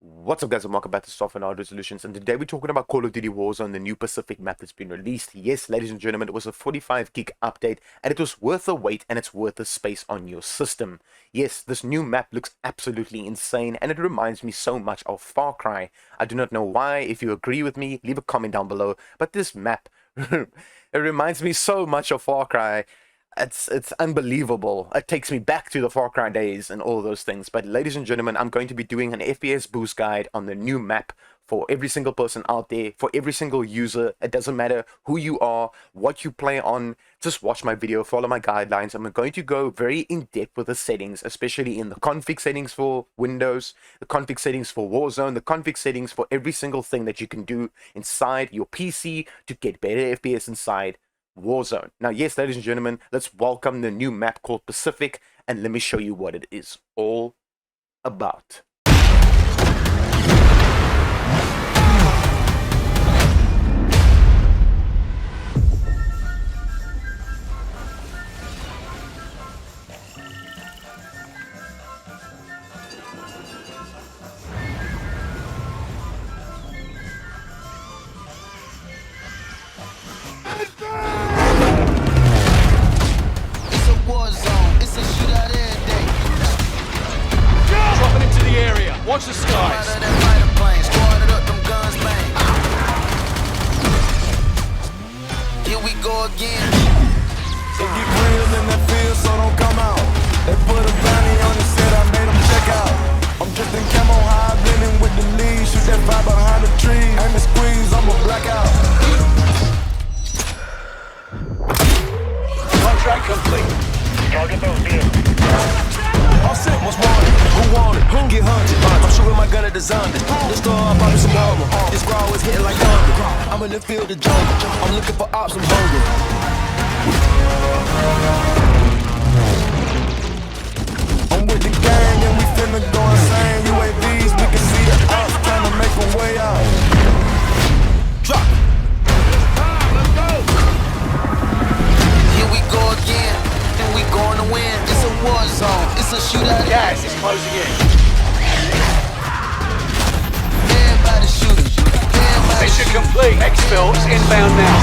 What's up guys, and welcome back to Software and Hard Resolutions, and today we're talking about Call of Duty Warzone, the new Pacific map that's been released. Yes, ladies and gentlemen, it was a 45 gig update, and it was worth the wait, and it's worth the space on your system. Yes, this new map looks absolutely insane, and it reminds me so much of Far Cry. I do not know why. If you agree with me, leave a comment down below, but this map, it reminds me so much of Far Cry. It's unbelievable. It takes me back to the Far Cry days and all those things. But ladies and gentlemen, I'm going to be doing an FPS boost guide on the new map for every single person out there, for every single user. It doesn't matter who you are, what you play on, just watch my video, follow my guidelines. I'm going to go very in-depth with the settings, especially in the config settings for Windows, the config settings for Warzone, the config settings for every single thing that you can do inside your PC to get better FPS inside Warzone. Now, yes, ladies and gentlemen, let's welcome the new map called Pacific, and let me show you what it is all about. Watch the skies. Here we go again. It get real in that field, so don't come out. They put a bounty on it, said I made them check out. I'm drifting camo high, blending with the leaves. Shoot that fire behind the tree. Aim and squeeze, I'm a blackout. Contract complete. Target those in. All set, most wanted. Who wanted? Who get hunted? I'm shooting my gun at the zombies. This store, I'm popping some armor. This growl is hitting like thunder. I'm in the field of jungle. I'm looking for ops, I'm hungry. I'm with the gang and we finna go insane. UAVs, we can see the ops trying to make a way out. Drop. Let's go. Here we go again. And we going to win. It's a war zone. It's a shootout. Gas is closing in. Everybody shooting. Everybody Mission shooting. Complete. Exfil is inbound now.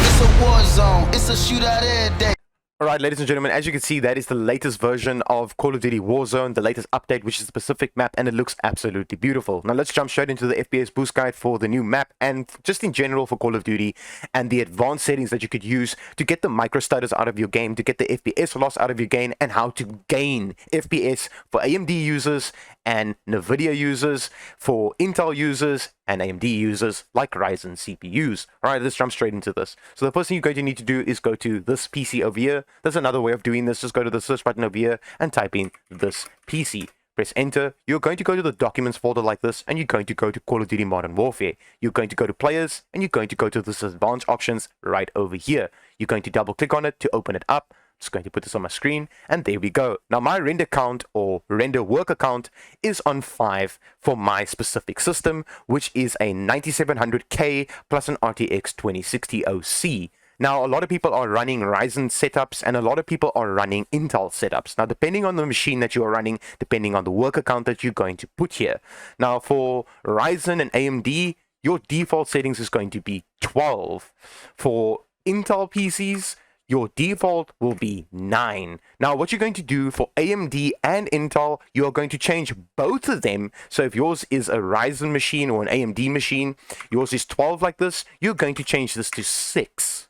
It's a war zone. It's a shootout every day. Alright, ladies and gentlemen, as you can see, that is the latest version of Call of Duty Warzone, the latest update, which is the Pacific map, and it looks absolutely beautiful. Now let's jump straight into the FPS boost guide for the new map, and just in general for Call of Duty, and the advanced settings that you could use to get the micro stutters out of your game, to get the FPS loss out of your game, and how to gain FPS for AMD users and Nvidia users, for Intel users and AMD users like Ryzen CPUs. Alright, let's jump straight into this. So the first thing you're going to need to do is go to this PC over here. There's another way of doing this. Just go to the search button over here and type in this PC. Press enter. You're going to go to the documents folder like this, and you're going to go to Call of Duty Modern Warfare. You're going to go to players, and you're going to go to this advanced options right over here. You're going to double click on it to open it up. Just going to put this on my screen, and there we go. Now my render count or render worker count is on 5 for my specific system, which is a 9700K plus an RTX 2060 OC. Now, a lot of people are running Ryzen setups, and a lot of people are running Intel setups. Now, depending on the machine that you are running, depending on the worker count that you're going to put here. Now, for Ryzen and AMD, your default settings is going to be 12. For Intel PCs, your default will be 9. Now, what you're going to do for AMD and Intel, you're going to change both of them. So if yours is a Ryzen machine or an AMD machine, yours is 12 like this, you're going to change this to 6.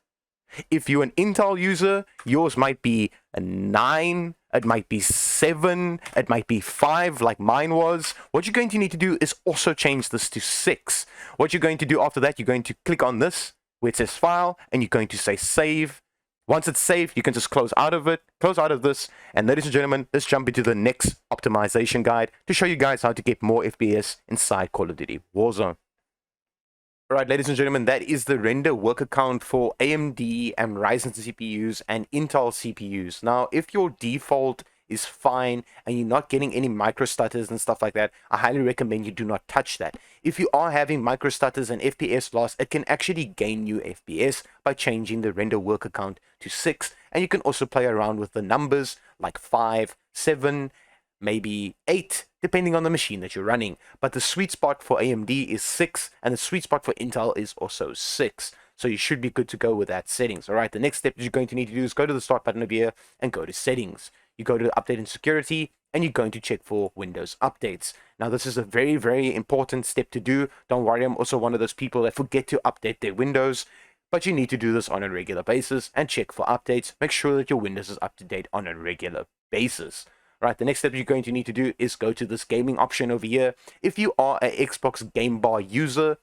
If you're an Intel user, yours might be a 9, it might be 7, it might be 5 like mine was. What you're going to need to do is also change this to 6. What you're going to do after that, you're going to click on this where it says file, and you're going to say save. Once it's saved, you can just close out of it, close out of this, and ladies and gentlemen, let's jump into the next optimization guide to show you guys how to get more FPS inside Call of Duty Warzone. Alright, ladies and gentlemen, that is the render worker count for AMD and Ryzen CPUs and Intel CPUs. Now, if your default is fine and you're not getting any micro stutters and stuff like that, I highly recommend you do not touch that. If you are having micro stutters and FPS loss, it can actually gain you FPS by changing the render worker count to 6, and you can also play around with the numbers like 5, 7, maybe 8, depending on the machine that you're running. But the sweet spot for AMD is 6, and the sweet spot for Intel is also 6. So you should be good to go with that settings. All right, the next step you're going to need to do is go to the start button over here and go to settings. You go to update and security, and you're going to check for Windows updates. Now, this is a very, very important step to do. Don't worry, I'm also one of those people that forget to update their Windows, but you need to do this on a regular basis and check for updates. Make sure that your Windows is up to date on a regular basis. Right, the next step you're going to need to do is go to this gaming option over here. If you are an Xbox Game Bar user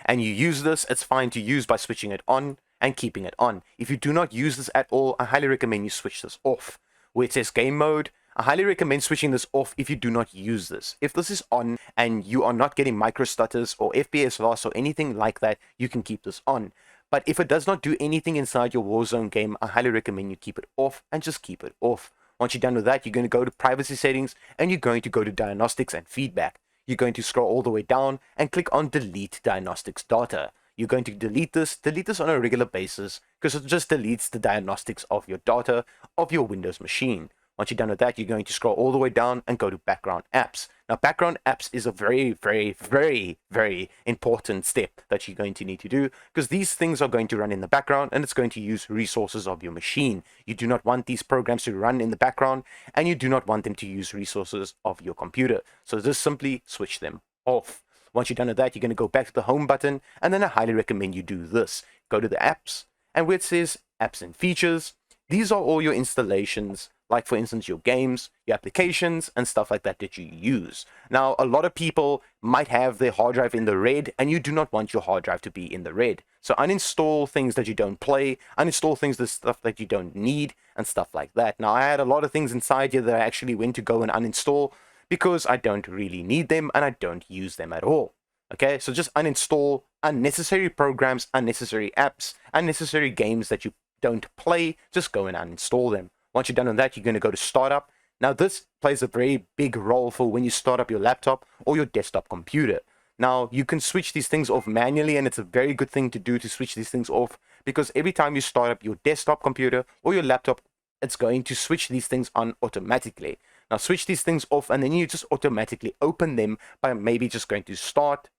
and you use this, it's fine to use by switching it on and keeping it on. If you do not use this at all, I highly recommend you switch this off. Where it says game mode, I highly recommend switching this off if you do not use this. If this is on and you are not getting micro stutters or FPS loss or anything like that, you can keep this on. But if it does not do anything inside your Warzone game, I highly recommend you keep it off and just keep it off. Once you're done with that, you're going to go to privacy settings and you're going to go to diagnostics and feedback. You're going to scroll all the way down and click on delete diagnostics data. You're going to delete this on a regular basis because it just deletes the diagnostics of your data of your Windows machine. Once you're done with that, you're going to scroll all the way down and go to background apps. Now, background apps is a very, very, very, very important step that you're going to need to do because these things are going to run in the background and it's going to use resources of your machine. You do not want these programs to run in the background and you do not want them to use resources of your computer. So just simply switch them off. Once you're done with that, you're going to go back to the home button and then I highly recommend you do this. Go to the apps and where it says apps and features, these are all your installations, like for instance your games, your applications and stuff like that that you use. Now a lot of people might have their hard drive in the red and you do not want your hard drive to be in the red. So uninstall things that you don't play, uninstall things, the stuff that you don't need and stuff like that. Now I had a lot of things inside here that I actually went to go and uninstall because I don't really need them and I don't use them at all. Okay, so just uninstall unnecessary programs, unnecessary apps, unnecessary games that you don't play, just go and uninstall them. Once you're done with that, you're going to go to startup. Now this plays a very big role for when you start up your laptop or your desktop computer. Now you can switch these things off manually and it's a very good thing to do to switch these things off because every time you start up your desktop computer or your laptop, it's going to switch these things on automatically. Now switch these things off and then you just automatically open them by maybe just going to start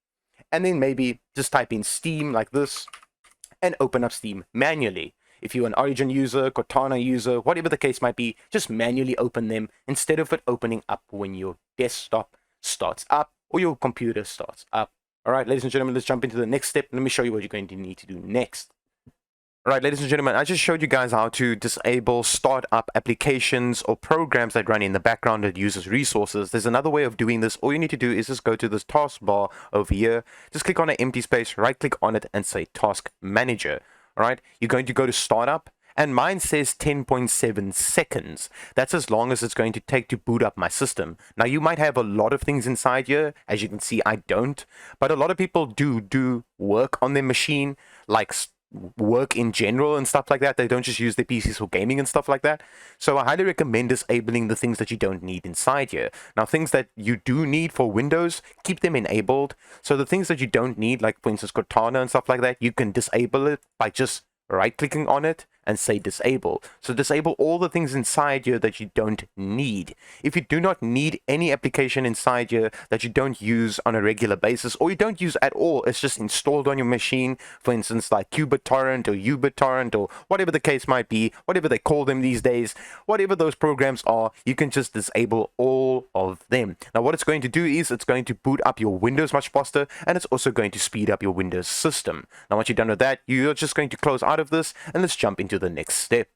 and then maybe just type in Steam like this and open up Steam manually. If you're an Origin user, Cortana user, whatever the case might be, just manually open them instead of it opening up when your desktop starts up or your computer starts up. All right, ladies and gentlemen, let's jump into the next step. Let me show you what you're going to need to do next. All right, ladies and gentlemen, I just showed you guys how to disable startup applications or programs that run in the background that uses resources. There's another way of doing this. All you need to do is just go to this taskbar over here. Just click on an empty space, right click on it and say Task Manager. All right, you're going to go to startup and mine says 10.7 seconds. That's as long as it's going to take to boot up my system. Now you might have a lot of things inside here. As you can see, I don't, but a lot of people do work on their machine, like work in general and stuff like that. They don't just use their PCs for gaming and stuff like that. So I highly recommend disabling the things that you don't need inside here. Now things that you do need for Windows, keep them enabled. So the things that you don't need, like for instance Cortana and stuff like that, you can disable it by just right clicking on it and say disable. So disable all the things inside here that you don't need. If you do not need any application inside here that you don't use on a regular basis or you don't use at all, it's just installed on your machine, for instance like QBitTorrent or uBitTorrent or whatever the case might be, whatever they call them these days, whatever those programs are, you can just disable all of them. Now what it's going to do is it's going to boot up your Windows much faster and it's also going to speed up your Windows system. Now once you're done with that, you're just going to close out of this and let's jump into the next step.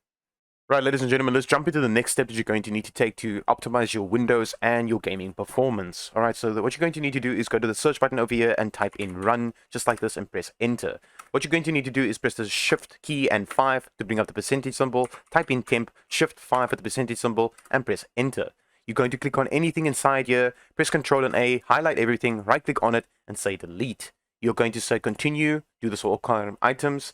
Right, ladies and gentlemen, let's jump into the next step that you're going to need to take to optimize your Windows and your gaming performance. All right, so what you're going to need to do is go to the search button over here and type in run just like this and press enter. What you're going to need to do is press the shift key and 5 to bring up the percentage symbol, type in temp, shift 5 at the percentage symbol and press enter. You're going to click on anything inside here, press Ctrl and A, highlight everything, right click on it and say delete. You're going to say continue, do this for all column items.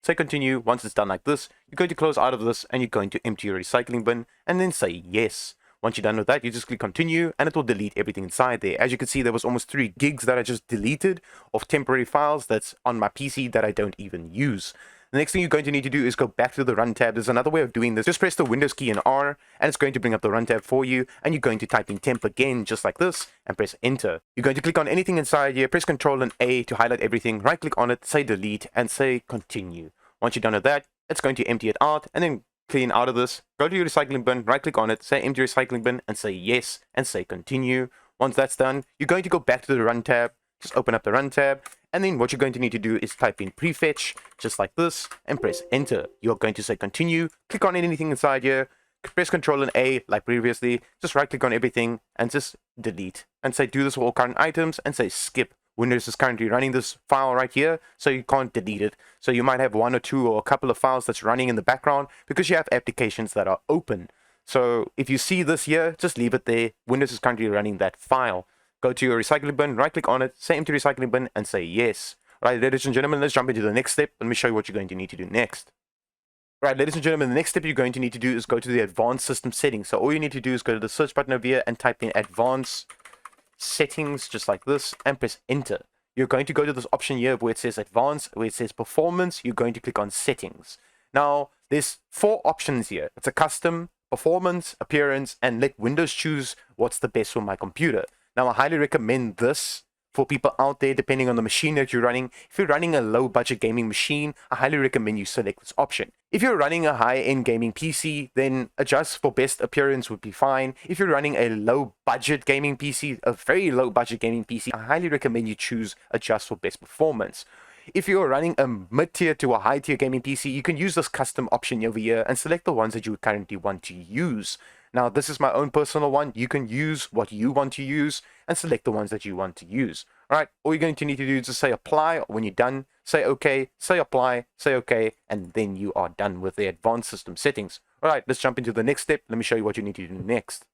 Say continue. Once it's done like this, you're going to close out of this and you're going to empty your recycling bin and then say yes. Once you're done with that, you just click continue and it will delete everything inside there. As you can see, there was almost 3 gigs that I just deleted of temporary files that's on my PC that I don't even use. The next thing you're going to need to do is go back to the Run tab. There's another way of doing this. Just press the Windows key and R, and it's going to bring up the Run tab for you, and you're going to type in temp again, just like this, and press Enter. You're going to click on anything inside here, press Ctrl and A to highlight everything, right click on it, say Delete, and say Continue. Once you're done with that, it's going to empty it out, and then clean out of this. Go to your recycling bin, right click on it, say Empty Recycling Bin, and say Yes, and say Continue. Once that's done, you're going to go back to the Run tab, just open up the Run tab, and then what you're going to need to do is type in prefetch, just like this, and press Enter. You're going to say Continue, click on anything inside here, press Ctrl and A like previously, just right click on everything, and just delete. And say do this for all current items, and say skip. Windows is currently running this file right here, so you can't delete it. So you might have one or two or a couple of files that's running in the background because you have applications that are open. So if you see this here, just leave it there. Windows is currently running that file. Go to your recycling bin, right click on it, say Empty Recycling Bin, and say Yes. Right, ladies and gentlemen, let's jump into the next step. Let me show you what you're going to need to do next. Right, ladies and gentlemen, the next step you're going to need to do is go to the Advanced System Settings. So all you need to do is go to the search button over here and type in Advanced Settings, just like this, and press Enter. You're going to go to this option here where it says Advanced, where it says Performance. You're going to click on Settings. Now, there's 4 options here. It's a Custom, Performance, Appearance, and let Windows choose what's the best for my computer. Now, I highly recommend this for people out there, depending on the machine that you're running. If you're running a low budget gaming machine, I highly recommend you select this option. If you're running a high-end gaming PC, then adjust for best appearance would be fine. If you're running a low budget gaming PC, a very low budget gaming PC, I highly recommend you choose adjust for best performance. If you're running a mid-tier to a high-tier gaming PC, you can use this custom option over here and select the ones that you currently want to use. Now, this is my own personal one. You can use what you want to use and select the ones that you want to use. All right, all you're going to need to do is just say apply. When you're done, say OK, say apply, say OK, and then you are done with the advanced system settings. All right, let's jump into the next step. Let me show you what you need to do next.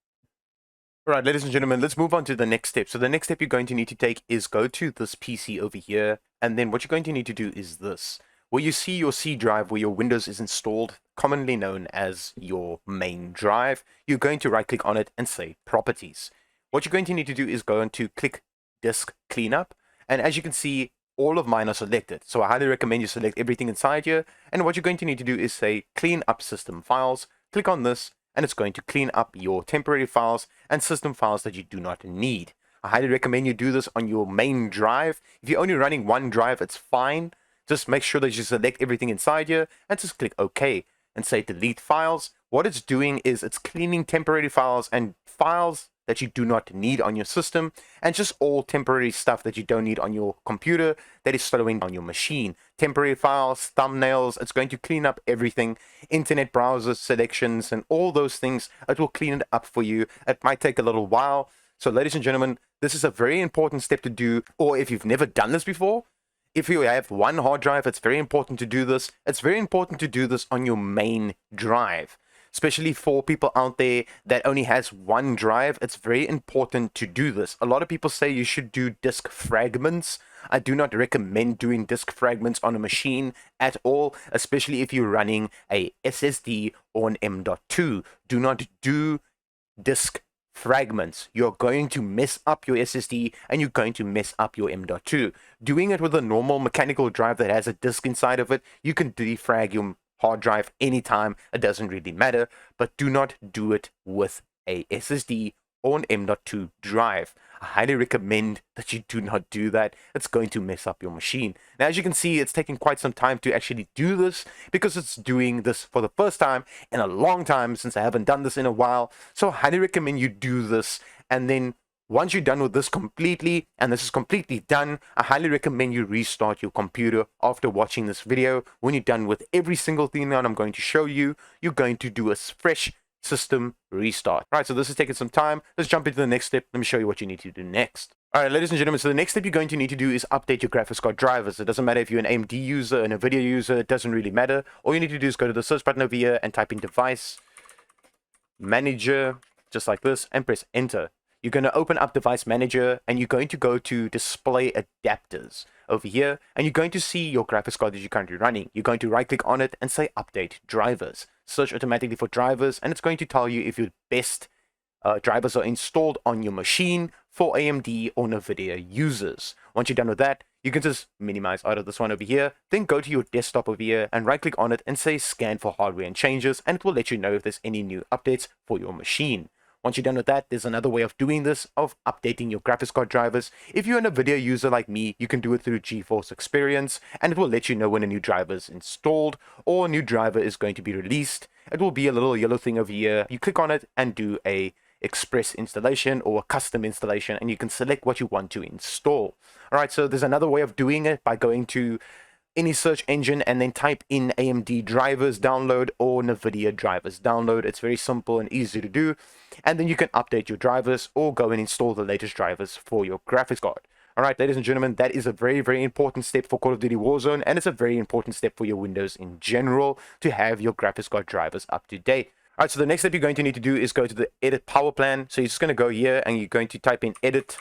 All right, ladies and gentlemen, let's move on to the next step. So the next step you're going to need to take is go to this PC over here, and then what you're going to need to do is this. Where you see your C drive where your Windows is installed, commonly known as your main drive, you're going to right click on it and say Properties. What you're going to need to do is go into click Disk Cleanup, and as you can see, all of mine are selected. So I highly recommend you select everything inside here, and what you're going to need to do is say Clean Up System Files. Click on this, and it's going to clean up your temporary files and system files that you do not need. I highly recommend you do this on your main drive. If you're only running one drive, it's fine. Just make sure that you select everything inside here and just click OK and say delete files. What it's doing is it's cleaning temporary files and files that you do not need on your system, and just all temporary stuff that you don't need on your computer that is slowing on your machine. Temporary files, thumbnails, it's going to clean up everything, internet browser selections and all those things. It will clean it up for you. It might take a little while. So ladies and gentlemen, this is a very important step to do, or if you've never done this before, if you have one hard drive, it's very important to do this. It's very important to do this on your main drive. Especially for people out there that only has one drive, it's very important to do this. A lot of people say you should do disk fragments. I do not recommend doing disk fragments on a machine at all, especially if you're running a SSD or an M.2. Do not do disk fragments. You're going to mess up your SSD and you're going to mess up your M.2. Doing it with a normal mechanical drive that has a disk inside of it, you can defrag your hard drive anytime. It doesn't really matter, but do not do it with a SSD or an M.2 drive. I highly recommend that you do not do that. It's going to mess up your machine. Now, as you can see, it's taking quite some time to actually do this because it's doing this for the first time in a long time, since I haven't done this in a while. So I highly recommend you do this, and then once you're done with this completely, and this is completely done, I highly recommend you restart your computer after watching this video. When you're done with every single thing that I'm going to show you, you're going to do a fresh system restart. All right, so this is taking some time. Let's jump into the next step. Let me show you what you need to do next. All right, ladies and gentlemen, so the next step you're going to need to do is update your graphics card drivers. It doesn't matter if you're an AMD user, an Nvidia user, it doesn't really matter. All you need to do is go to the search button over here and type in Device Manager, just like this, and press Enter. You're going to open up Device Manager, and you're going to go to Display Adapters over here, and you're going to see your graphics card that you're currently running. You're going to right click on it and say Update Drivers. Search automatically for drivers, and it's going to tell you if your best drivers are installed on your machine for AMD or Nvidia users. Once you're done with that, you can just minimize out of this one over here, then go to your desktop over here and right click on it and say scan for hardware and changes, and it will let you know if there's any new updates for your machine. Once you're done with that, there's another way of doing this, of updating your graphics card drivers. If you're an Nvidia user like me, you can do it through GeForce Experience, and it will let you know when a new driver is installed or a new driver is going to be released. It will be a little yellow thing over here. You click on it and do a express installation or a custom installation, and you can select what you want to install. Alright, so there's another way of doing it by going to any search engine and then type in AMD drivers download or Nvidia drivers download. It's very simple and easy to do, and then you can update your drivers or go and install the latest drivers for your graphics card. Alright, ladies and gentlemen, that is a very important step for Call of Duty Warzone, and it's a very important step for your Windows in general to have your graphics card drivers up to date. Alright, so the next step you're going to need to do is go to the edit power plan. So you're just going to go here and you're going to type in edit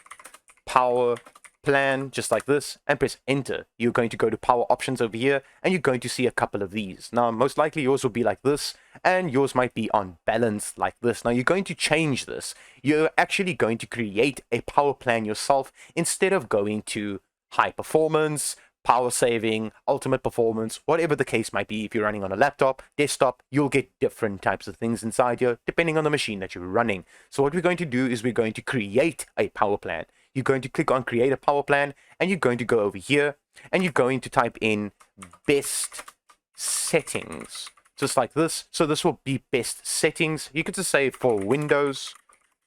power plan, just like this, and press enter. You're going to go to power options over here and you're going to see a couple of these. Now most likely yours will be like this, and yours might be on balance like this. Now you're going to change this. You're actually going to create a power plan yourself instead of going to high performance, power saving, ultimate performance, whatever the case might be. If you're running on a laptop, desktop, you'll get different types of things inside here depending on the machine that you're running. So what we're going to do is we're going to create a power plan. You're going to click on create a power plan, and you're going to go over here and you're going to type in best settings, just like this. So this will be best settings. You can just say for Windows,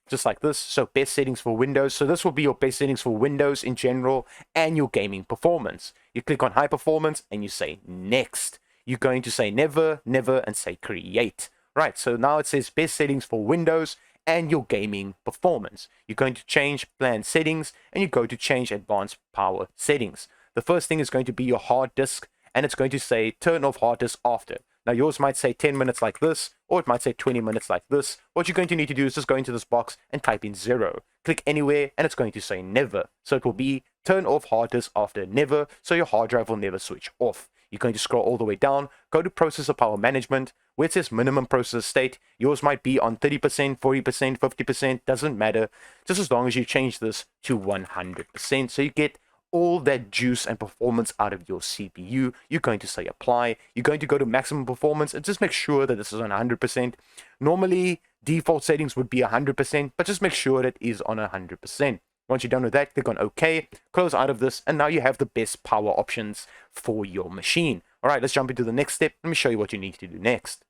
just like this. So best settings for Windows. So this will be your best settings for Windows in general and your gaming performance. You click on high performance and you say next. You're going to say never and say create. Right, so now it says best settings for Windows and your gaming performance. You're going to change plan settings and you go to change advanced power settings. The first thing is going to be your hard disk, and it's going to say turn off hard disk after. Now yours might say 10 minutes like this, or it might say 20 minutes like this. What you're going to need to do is just go into this box and type in 0. Click anywhere and it's going to say never. So it will be turn off hard disk after never, so your hard drive will never switch off. You're going to scroll all the way down, go to processor power management, where it says minimum processor state. Yours might be on 30%, 40%, 50%, doesn't matter, just as long as you change this to 100%. So you get all that juice and performance out of your CPU. You're going to say apply. You're going to go to maximum performance and just make sure that this is on 100%. Normally, default settings would be 100%, but just make sure that it is on 100%. Once you're done with that, click on OK, close out of this, and now you have the best power options for your machine. Alright, let's jump into the next step. Let me show you what you need to do next.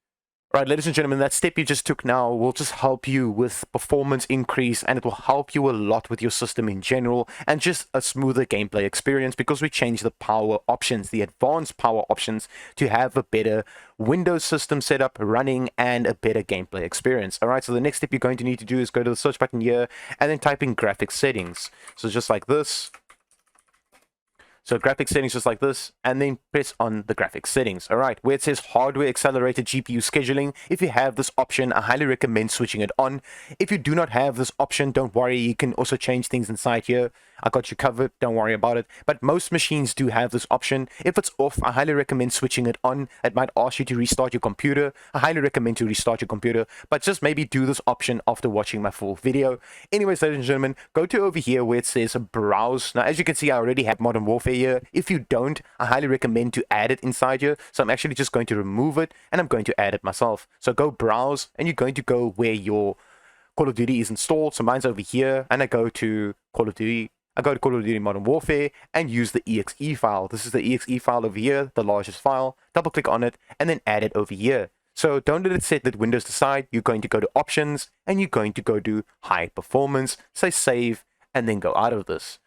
Alright, ladies and gentlemen, that step you just took now will just help you with performance increase, and it will help you a lot with your system in general and just a smoother gameplay experience, because we changed the power options, the advanced power options, to have a better Windows system setup running and a better gameplay experience. Alright, so the next step you're going to need to do is go to the search button here and then type in graphics settings. So just like this. So graphics settings just like this, and then press on the graphics settings. Alright, where it says hardware accelerated GPU scheduling, if you have this option, I highly recommend switching it on. If you do not have this option, don't worry, you can also change things inside here. I got you covered, don't worry about it. But most machines do have this option. If it's off, I highly recommend switching it on. It might ask you to restart your computer. I highly recommend to restart your computer, but just maybe do this option after watching my full video. Anyways, ladies and gentlemen, go to over here where it says browse. Now, as you can see, I already have Modern Warfare here. If you don't, I highly recommend to add it inside here. So I'm actually just going to remove it and I'm going to add it myself. So go browse and you're going to go where your Call of Duty is installed. So mine's over here, and I go to Call of Duty. I go to Call of Duty Modern Warfare and use the exe file. This is the exe file over here, the largest file. Double click on it and then add it over here. So don't let it set that Windows to side. You're going to go to options and you're going to go to high performance, say save, and then go out of this.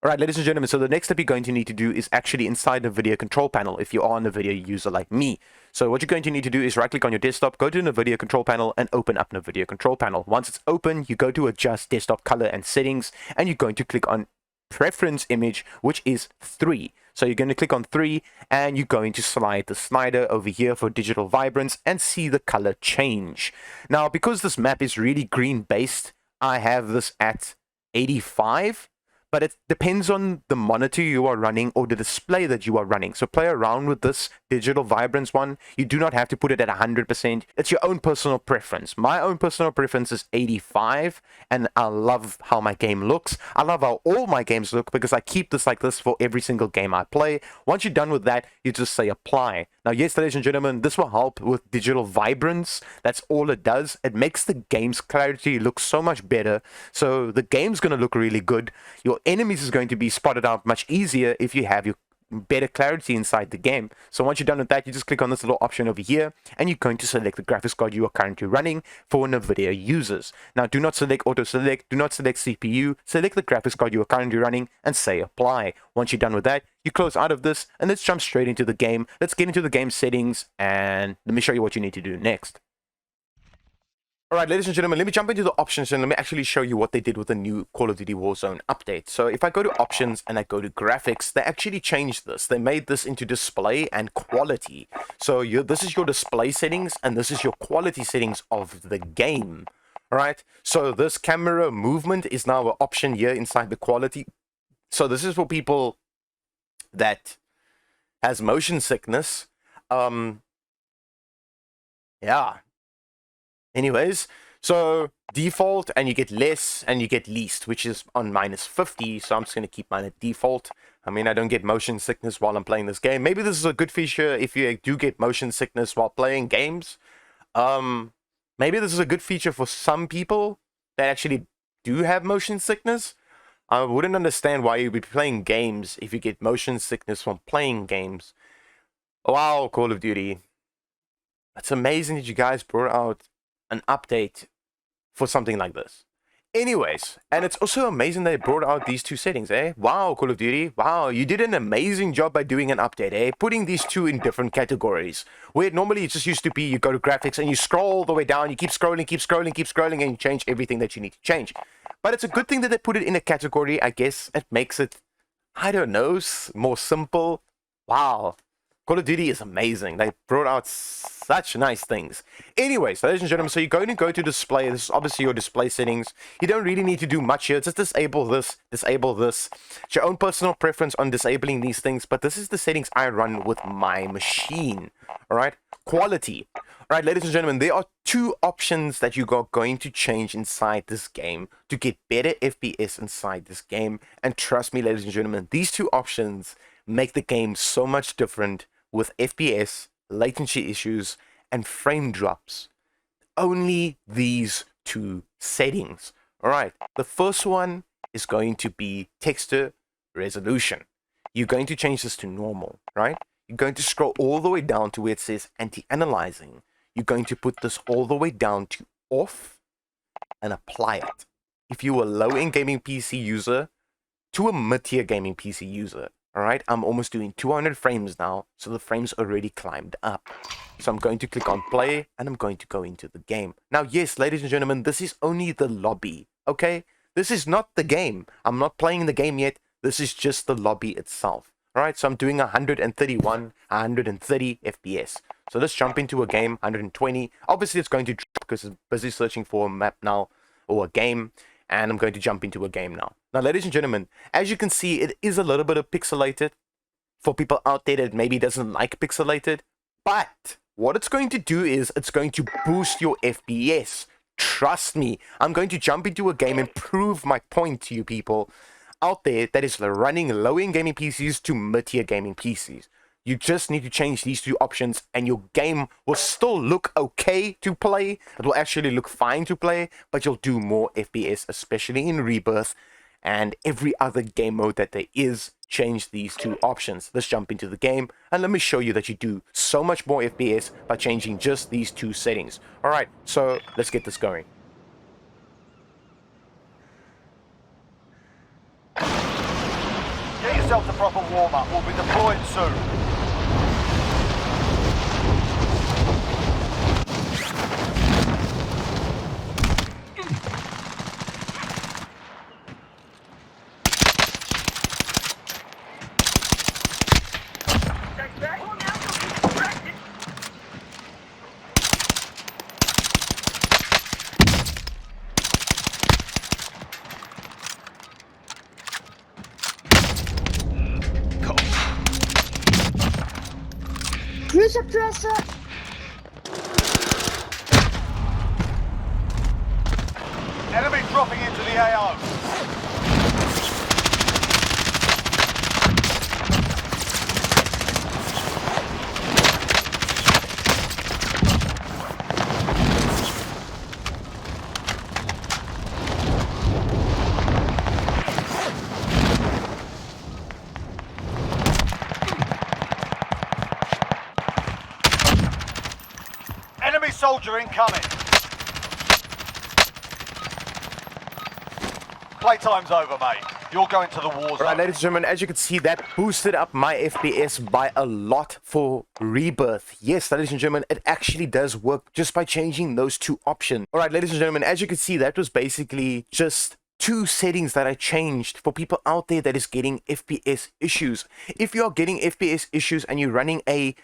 Alright, ladies and gentlemen, so the next step you're going to need to do is actually inside the NVIDIA control panel if you are a NVIDIA user like me. So what you're going to need to do is right click on your desktop, go to the NVIDIA control panel and open up NVIDIA control panel. Once it's open, you go to adjust desktop color and settings, and you're going to click on preference image, which is 3. So you're going to click on 3 and you're going to slide the slider over here for digital vibrance and see the color change. Now, because this map is really green based, I have this at 85. but it depends on the monitor you are running or the display that you are running. So play around with this digital vibrance one. You do not have to put it at 100%. It's your own personal preference. My own personal preference is 85, and I love how my game looks. I love how all my games look because I keep this like this for every single game I play. Once you're done with that, you just say apply. Now, yes, ladies and gentlemen, this will help with digital vibrance. That's all it does. It makes the game's clarity look so much better. So the game's going to look really good. Your enemies is going to be spotted out much easier if you have your better clarity inside the game. So once you're done with that, you just click on this little option over here and you're going to select the graphics card you are currently running for Nvidia users. Now, do not select auto select, do not select CPU, select the graphics card you are currently running and say apply. Once you're done with that, you close out of this and let's jump straight into the game. Let's get into the game settings and let me show you what you need to do next. Alright, ladies and gentlemen, let me jump into the options and let me actually show you what they did with the new Call of Duty Warzone update. So if I go to options and I go to graphics, they actually changed this. They made this into display and quality. So this is your display settings and this is your quality settings of the game. Alright, so this camera movement is now an option here inside the quality. So this is for people that has motion sickness. Yeah. Anyways, so default and you get less and you get least, which is on -50. So I'm just going to keep mine at default. I mean, I don't get motion sickness while I'm playing this game. Maybe this is a good feature if you do get motion sickness while playing games. Maybe this is a good feature for some people that actually do have motion sickness. I wouldn't understand why you'd be playing games if you get motion sickness from playing games. Wow, Call of Duty. It's amazing that you guys brought out an update for something like this. Anyways, and it's also amazing they brought out these two settings, eh? Wow, Call of Duty. Wow, you did an amazing job by doing an update, eh? Putting these two in different categories. Where normally it just used to be you go to graphics and you scroll all the way down, you keep scrolling, keep scrolling, keep scrolling, and you change everything that you need to change. But it's a good thing that they put it in a category. I guess it makes it, I don't know, more simple. Wow. Call of Duty is amazing. They brought out such nice things. Anyways, ladies and gentlemen, so you're going to go to display. This is obviously your display settings. You don't really need to do much here. Just disable this, disable this. It's your own personal preference on disabling these things, but this is the settings I run with my machine. All right, quality. All right, ladies and gentlemen, there are two options that you are going to change inside this game to get better FPS inside this game. And trust me, ladies and gentlemen, these two options make the game so much different with FPS, latency issues, and frame drops. Only these two settings. Alright, the first one is going to be texture resolution. You're going to change this to normal, right? You're going to scroll all the way down to where it says anti-aliasing. You're going to put this all the way down to off and apply it. If you're a low-end gaming PC user to a mid-tier gaming PC user, alright, I'm almost doing 200 frames now, so the frames already climbed up. So I'm going to click on play, and I'm going to go into the game. Now, yes, ladies and gentlemen, this is only the lobby, okay? This is not the game. I'm not playing the game yet. This is just the lobby itself. Alright, so I'm doing 131, 130 FPS. So let's jump into a game, 120. Obviously, it's going to drop because I'm busy searching for a map now, or a game. And I'm going to jump into a game now. Now, ladies and gentlemen, as you can see, it is a little bit of pixelated for people out there that maybe doesn't like pixelated. But what it's going to do is it's going to boost your FPS. Trust me, I'm going to jump into a game and prove my point to you people out there that is running low-end gaming PCs to mid-tier gaming PCs. You just need to change these two options and your game will still look okay to play. It will actually look fine to play, but you'll do more FPS, especially in Rebirth and every other game mode that there is. Change these two options. Let's jump into the game and let me show you that you do so much more FPS by changing just these two settings. Alright, so let's get this going. Get yourself the proper warm-up. We'll be deployed soon. suppressor. Enemy dropping into the AO. Enemy soldier incoming. Playtime's over, mate. You're going to the war zone. Alright, ladies and gentlemen, as you can see, that boosted up my FPS by a lot for Rebirth. Yes, ladies and gentlemen, it actually does work just by changing those two options. Alright, ladies and gentlemen, as you can see, that was basically just two settings that I changed for people out there that is getting FPS issues. If you are getting FPS issues and you're running a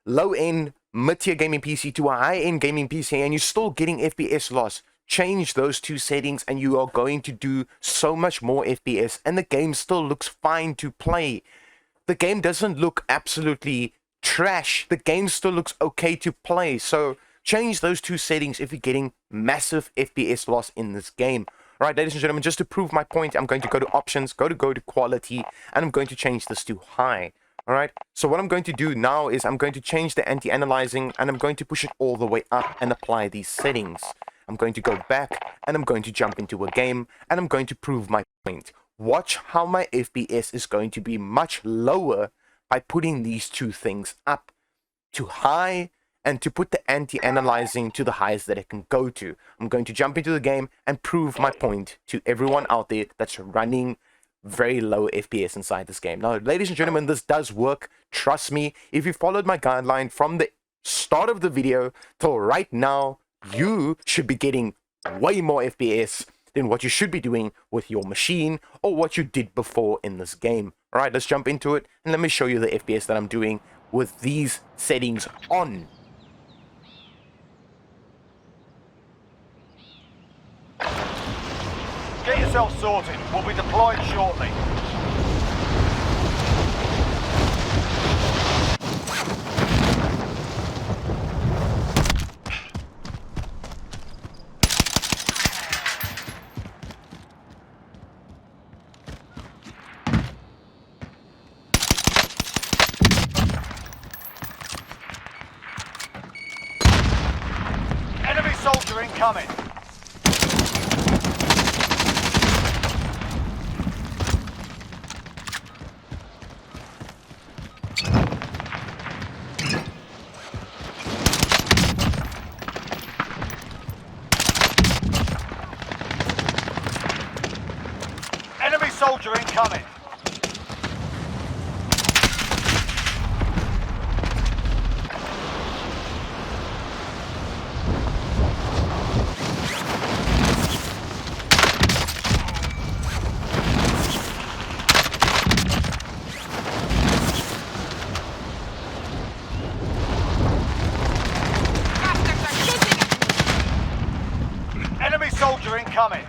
low-end mid-tier gaming PC to a high-end gaming PC and you're still getting FPS loss, change those two settings and you are going to do so much more FPS and the game still looks fine to play. The game doesn't look absolutely trash. The game still looks okay to play. So change those two settings if you're getting massive FPS loss in this game. Alright, ladies and gentlemen, just to prove my point, I'm going to go to options, go to quality, and I'm going to change this to high. Alright, so what I'm going to do now is I'm going to change the anti-aliasing and I'm going to push it all the way up and apply these settings. I'm going to go back and I'm going to jump into a game and I'm going to prove my point. Watch how my FPS is going to be much lower by putting these two things up to high and to put the anti-aliasing to the highest that it can go to. I'm going to jump into the game and prove my point to everyone out there that's running very low FPS inside this game. Now, ladies and gentlemen, this does work. Trust me, if you followed my guideline from the start of the video till right now, you should be getting way more FPS than what you should be doing with your machine or what you did before in this game. All right, let's jump into it and let me show you the FPS that I'm doing with these settings on. Get yourself sorted. We'll be deployed shortly. Enemy soldier incoming. Enemy soldier incoming. Enemy soldier incoming.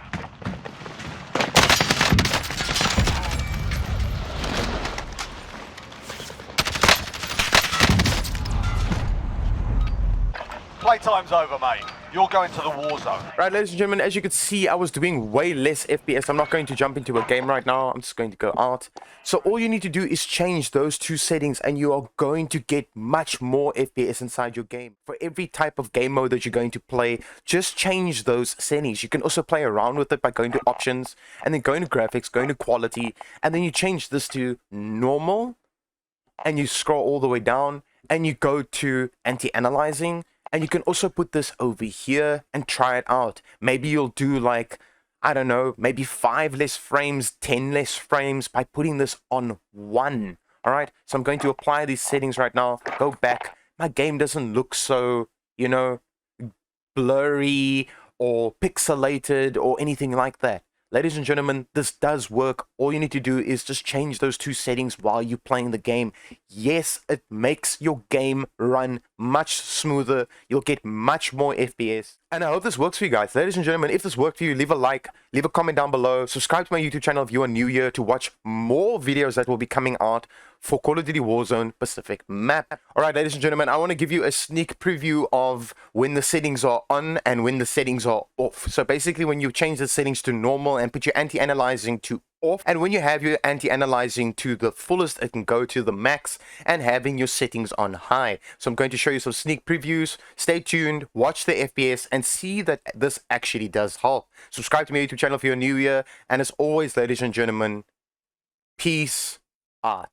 Playtime's over, mate. You're going to the war zone. Right, ladies and gentlemen, as you can see, I was doing way less FPS. I'm not going to jump into a game right now. I'm just going to go out. So all you need to do is change those two settings and you are going to get much more FPS inside your game. For every type of game mode that you're going to play, just change those settings. You can also play around with it by going to options and then going to graphics, going to quality, and then you change this to normal and you scroll all the way down and you go to anti-aliasing. And you can also put this over here and try it out. Maybe you'll do like, I don't know, maybe 5 less frames, 10 less frames by putting this on 1. All right, so I'm going to apply these settings right now. Go back. My game doesn't look so, you know, blurry or pixelated or anything like that. Ladies and gentlemen, this does work. All you need to do is just change those two settings while you're playing the game. Yes, it makes your game run much smoother. You'll get much more FPS. And I hope this works for you guys. Ladies and gentlemen, if this worked for you, leave a like, leave a comment down below. Subscribe to my YouTube channel if you are new here to watch more videos that will be coming out for Call of Duty Warzone Pacific map. Alright, ladies and gentlemen, I want to give you a sneak preview of when the settings are on and when the settings are off. So basically, when you change the settings to normal and put your anti-aliasing to off, and when you have your anti-aliasing to the fullest, it can go to the max, and having your settings on high. So I'm going to show you some sneak previews. Stay tuned, watch the FPS, and see that this actually does help. Subscribe to my YouTube channel if you're new here, and as always, ladies and gentlemen, peace out.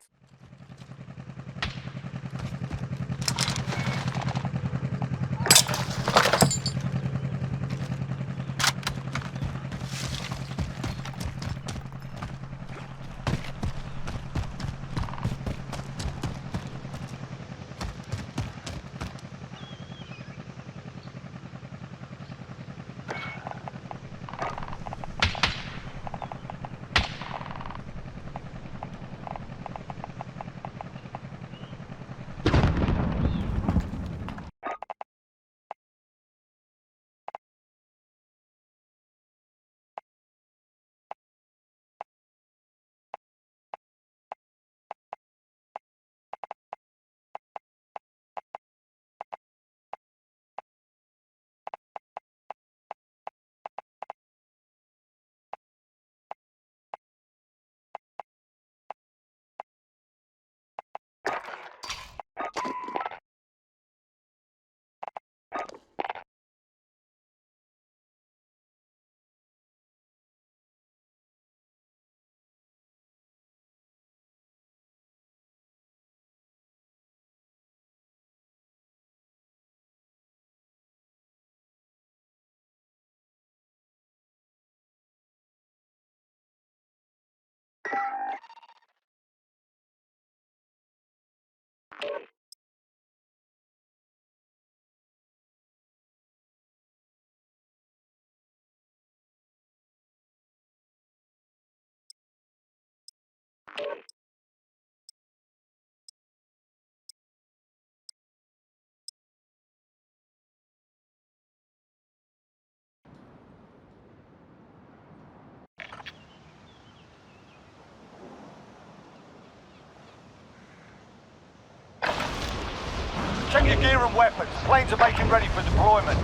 Check your gear and weapons. Planes are making ready for deployment.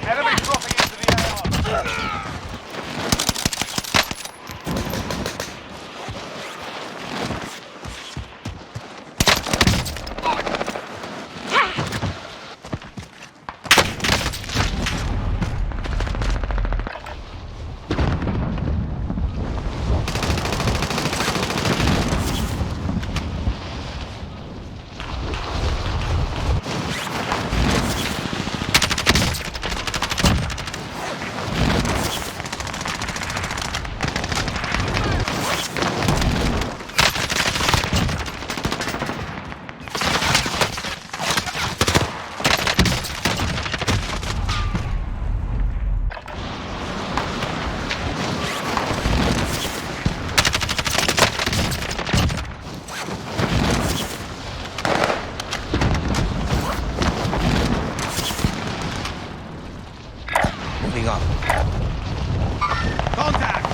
Enemy dropping into the AR. Moving up. Contact!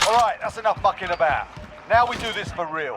Alright, that's enough fucking about. Now we do this for real.